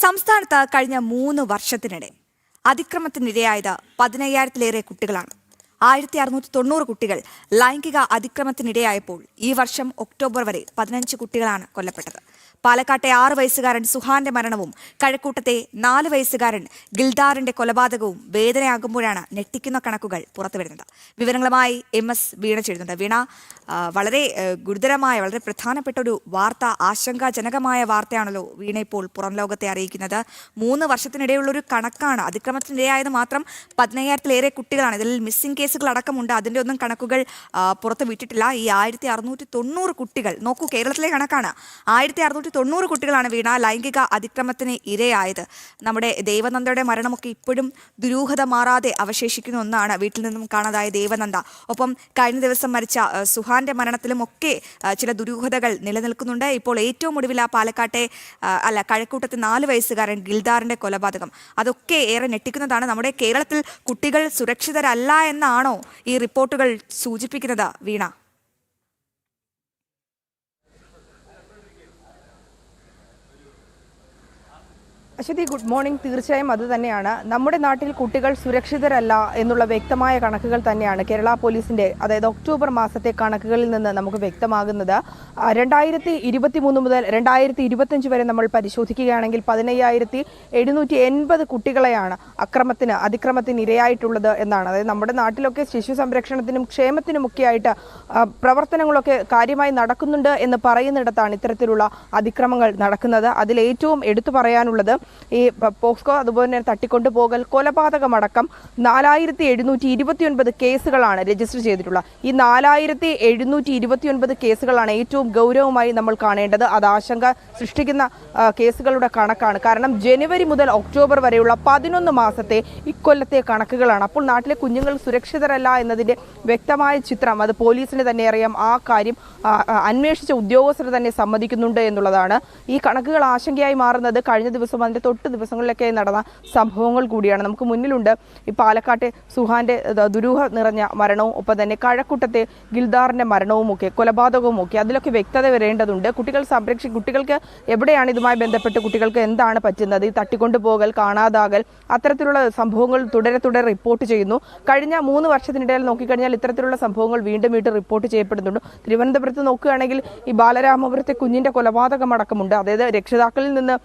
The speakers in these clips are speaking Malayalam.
സംസ്ഥാനത്ത് കഴിഞ്ഞ 3 വർഷത്തിനിടെ അതിക്രമത്തിനിരയായത് 15,000-ലേറെ കുട്ടികളാണ്. 1690 കുട്ടികൾ ലൈംഗിക അതിക്രമത്തിനിരയായപ്പോൾ ഈ വർഷം ഒക്ടോബർ വരെ 15 കുട്ടികളാണ് കൊല്ലപ്പെട്ടത്. പാലക്കാട്ടെ 6 വയസ്സുകാരൻ സുഹാന്റെ മരണവും കഴക്കൂട്ടത്തെ 4 വയസ്സുകാരൻ ഗിൽദാറിന്റെ കൊലപാതകവും വേദനയാകുമ്പോഴാണ് ഞെട്ടിക്കുന്ന കണക്കുകൾ പുറത്തുവരുന്നത്. വിവരങ്ങളുമായി MS വീണ ചേരുന്നുണ്ട്. വീണ, വളരെ ഗുരുതരമായ, വളരെ പ്രധാനപ്പെട്ട ഒരു വാർത്ത, ആശങ്കാജനകമായ വാർത്തയാണല്ലോ വീണ ഇപ്പോൾ പുറം ലോകത്തെ അറിയിക്കുന്നത്. 3 വർഷത്തിനിടെയുള്ളൊരു കണക്കാണ്. അതിക്രമത്തിനിരയായത് മാത്രം 15,000-ലേറെ കുട്ടികളാണ്. ഇതിൽ മിസ്സിംഗ് കേസുകൾ അടക്കമുണ്ട്. അതിൻ്റെ ഒന്നും കണക്കുകൾ പുറത്ത് വിട്ടിട്ടില്ല. ഈ 1690 കുട്ടികൾ, നോക്കൂ, കേരളത്തിലെ കണക്കാണ്. 1690 കുട്ടികളാണ് വീണ ലൈംഗിക അതിക്രമത്തിന് ഇരയായത്. നമ്മുടെ ദേവനന്ദയുടെ മരണമൊക്കെ ഇപ്പോഴും ദുരൂഹത മാറാതെ അവശേഷിക്കുന്ന ഒന്നാണ്. വീട്ടിൽ നിന്നും കാണാതായ ദേവനന്ദ, ഒപ്പം കഴിഞ്ഞ ദിവസം മരിച്ച സുഹാന്റെ മരണത്തിലും ഒക്കെ ചില ദുരൂഹതകൾ നിലനിൽക്കുന്നുണ്ട്. ഇപ്പോൾ ഏറ്റവും ഒടുവിൽ പാലക്കാട്ടെ കഴക്കൂട്ടത്തെ 4 വയസ്സുകാരൻ ഗിൽദാറിന്റെ കൊലപാതകം, അതൊക്കെ ഏറെ ഞെട്ടിക്കുന്നതാണ്. നമ്മുടെ കേരളത്തിൽ കുട്ടികൾ സുരക്ഷിതരല്ല എന്നാണോ ഈ റിപ്പോർട്ടുകൾ സൂചിപ്പിക്കുന്നത് വീണ? Aswathy, good morning. തീർച്ചയായും അത് തന്നെയാണ്. നമ്മുടെ നാട്ടിൽ കുട്ടികൾ സുരക്ഷിതരല്ല എന്നുള്ള വ്യക്തമായ കണക്കുകൾ തന്നെയാണ് കേരള പോലീസിന്റെ, അതായത് ഒക്ടോബർ മാസത്തെ കണക്കുകളിൽ നിന്ന് നമുക്ക് വ്യക്തമാകുന്നത്. 2023 മുതൽ 2025 വരെ നമ്മൾ പരിശോധിക്കുകയാണെങ്കിൽ 15,780 കുട്ടികളെയാണ് അതിക്രമത്തിന് ഇരയായിട്ടുള്ളത് എന്നാണ്. അതായത് നമ്മുടെ നാട്ടിലൊക്കെ ശിശു സംരക്ഷണത്തിനും ക്ഷേമത്തിനുമൊക്കെ ആയിട്ട് പ്രവർത്തനങ്ങളൊക്കെ കാര്യമായി നടക്കുന്നുണ്ട് എന്ന് പറയുന്നിടത്താണ് ഇത്തരത്തിലുള്ള അതിക്രമങ്ങൾ നടക്കുന്നത്. അതിൽ ഏറ്റവും എടുത്തു പറയാനുള്ളത് ഈ പോക്സോ, അതുപോലെ തന്നെ തട്ടിക്കൊണ്ടുപോകൽ, കൊലപാതകമടക്കം 4,729 കേസുകളാണ് രജിസ്റ്റർ ചെയ്തിട്ടുള്ളത്. ഈ 4,729 കേസുകളാണ് ഏറ്റവും ഗൗരവമായി നമ്മൾ കാണേണ്ടത്. അത് ആശങ്ക സൃഷ്ടിക്കുന്ന കേസുകളുടെ കണക്കാണ്. കാരണം ജനുവരി മുതൽ ഒക്ടോബർ വരെയുള്ള 11 മാസത്തെ ഇക്കൊല്ലത്തെ കണക്കുകളാണ്. അപ്പോൾ നാട്ടിലെ കുഞ്ഞുങ്ങൾ സുരക്ഷിതരല്ല എന്നതിൻ്റെ വ്യക്തമായ ചിത്രം അത് പോലീസിന് തന്നെ അറിയാം. ആ കാര്യം അന്വേഷിച്ച ഉദ്യോഗസ്ഥർ തന്നെ സമ്മതിക്കുന്നുണ്ട് എന്നുള്ളതാണ്. ഈ കണക്കുകൾ ആശങ്കയായി മാറുന്നത് കഴിഞ്ഞ ദിവസം അതിൻ്റെ തൊട്ട് ദിവസങ്ങളിലൊക്കെ നടന്ന സംഭവങ്ങൾ കൂടിയാണ്. നമുക്ക് മുന്നിലുണ്ട് ഈ പാലക്കാട്ടെ സുഹാന്റെ ദുരൂഹ നിറഞ്ഞ മരണവും, ഒപ്പം തന്നെ കഴക്കൂട്ടത്തെ ഗിൽദാറിന്റെ മരണവും ഒക്കെ, കൊലപാതകവും ഒക്കെ. അതിലൊക്കെ വ്യക്തത വരേണ്ടതുണ്ട്. കുട്ടികൾക്ക് എവിടെയാണ് ഇതുമായി ബന്ധപ്പെട്ട് കുട്ടികൾക്ക് എന്താണ് പറ്റുന്നത്? ഈ തട്ടിക്കൊണ്ടുപോകൽ, കാണാതാകൽ, അത്തരത്തിലുള്ള സംഭവങ്ങൾ തുടരെ റിപ്പോർട്ട് ചെയ്യുന്നു. കഴിഞ്ഞ 3 വർഷത്തിനിടയിൽ നോക്കിക്കഴിഞ്ഞാൽ ഇത്തരത്തിലുള്ള സംഭവങ്ങൾ വീണ്ടും റിപ്പോർട്ട് ചെയ്യപ്പെടുന്നുണ്ട്. തിരുവനന്തപുരത്ത് നോക്കുകയാണെങ്കിൽ ഈ ബാലരാമപുരത്തെ കുഞ്ഞിന്റെ കൊലപാതകമടക്കമുണ്ട്. അതായത് രക്ഷിതാക്കളിൽ നിന്ന്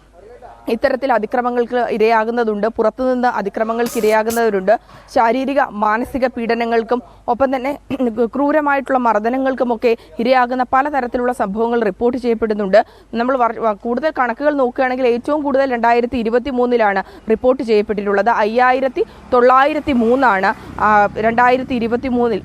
ഇത്തരത്തിൽ അതിക്രമങ്ങൾക്ക് ഇരയാകുന്നതുണ്ട്, പുറത്തുനിന്ന് അതിക്രമങ്ങൾക്ക് ഇരയാകുന്നവരുണ്ട്. ശാരീരിക മാനസിക പീഡനങ്ങൾക്കും ഒപ്പം തന്നെ ക്രൂരമായിട്ടുള്ള മർദ്ദനങ്ങൾക്കുമൊക്കെ ഇരയാകുന്ന പലതരത്തിലുള്ള സംഭവങ്ങൾ റിപ്പോർട്ട് ചെയ്യപ്പെടുന്നുണ്ട്. നമ്മൾ കൂടുതൽ കണക്കുകൾ നോക്കുകയാണെങ്കിൽ ഏറ്റവും കൂടുതൽ 2023 റിപ്പോർട്ട് ചെയ്യപ്പെട്ടിട്ടുള്ളത്. 5,903 2023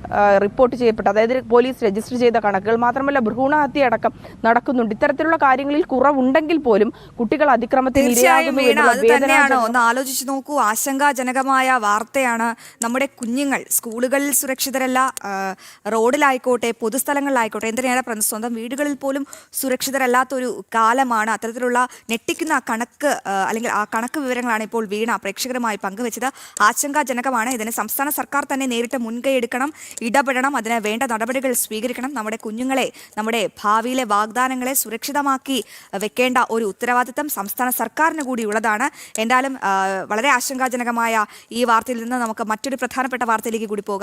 റിപ്പോർട്ട് ചെയ്യപ്പെട്ടത്. അതായത് പോലീസ് രജിസ്റ്റർ ചെയ്ത കണക്കുകൾ. മാത്രമല്ല ഭ്രൂണഹത്യ അടക്കം നടക്കുന്നുണ്ട്. ഇത്തരത്തിലുള്ള കാര്യങ്ങളിൽ കുറവുണ്ടെങ്കിൽ പോലും കുട്ടികൾ അതിക്രമത്തിൽ അത് തന്നെയാണോ ഒന്ന് ആലോചിച്ച് നോക്കൂ. ആശങ്കാജനകമായ വാർത്തയാണ്. നമ്മുടെ കുഞ്ഞുങ്ങൾ സ്കൂളുകളിൽ സുരക്ഷിതരല്ല, റോഡിലായിക്കോട്ടെ, പൊതുസ്ഥലങ്ങളിലായിക്കോട്ടെ, എന്തിനേറെ സ്വന്തം വീടുകളിൽ പോലും സുരക്ഷിതരല്ലാത്തൊരു കാലമാണ്. അത്തരത്തിലുള്ള ഞെട്ടിക്കുന്ന കണക്ക്, അല്ലെങ്കിൽ ആ കണക്ക് വിവരങ്ങളാണ് ഇപ്പോൾ വീണ പ്രേക്ഷകരുമായി പങ്കുവച്ചത്. ആശങ്കാജനകമാണ്. ഇതിന് സംസ്ഥാന സർക്കാർ തന്നെ നേരിട്ട് മുൻകൈ എടുക്കണം, ഇടപെടണം, അതിന് വേണ്ട നടപടികൾ സ്വീകരിക്കണം. നമ്മുടെ കുഞ്ഞുങ്ങളെ, നമ്മുടെ ഭാവിയിലെ വാഗ്ദാനങ്ങളെ സുരക്ഷിതമാക്കി വെക്കേണ്ട ഒരു ഉത്തരവാദിത്തം സംസ്ഥാന സർക്കാരിന് കൂടി ഉള്ളതാണ്. എന്തായാലും വളരെ ആശങ്കാജനകമായ ഈ വാർത്തയിൽ നിന്ന് നമുക്ക് മറ്റൊരു പ്രധാനപ്പെട്ട വാർത്തയിലേക്ക് കൂടി പോകാം.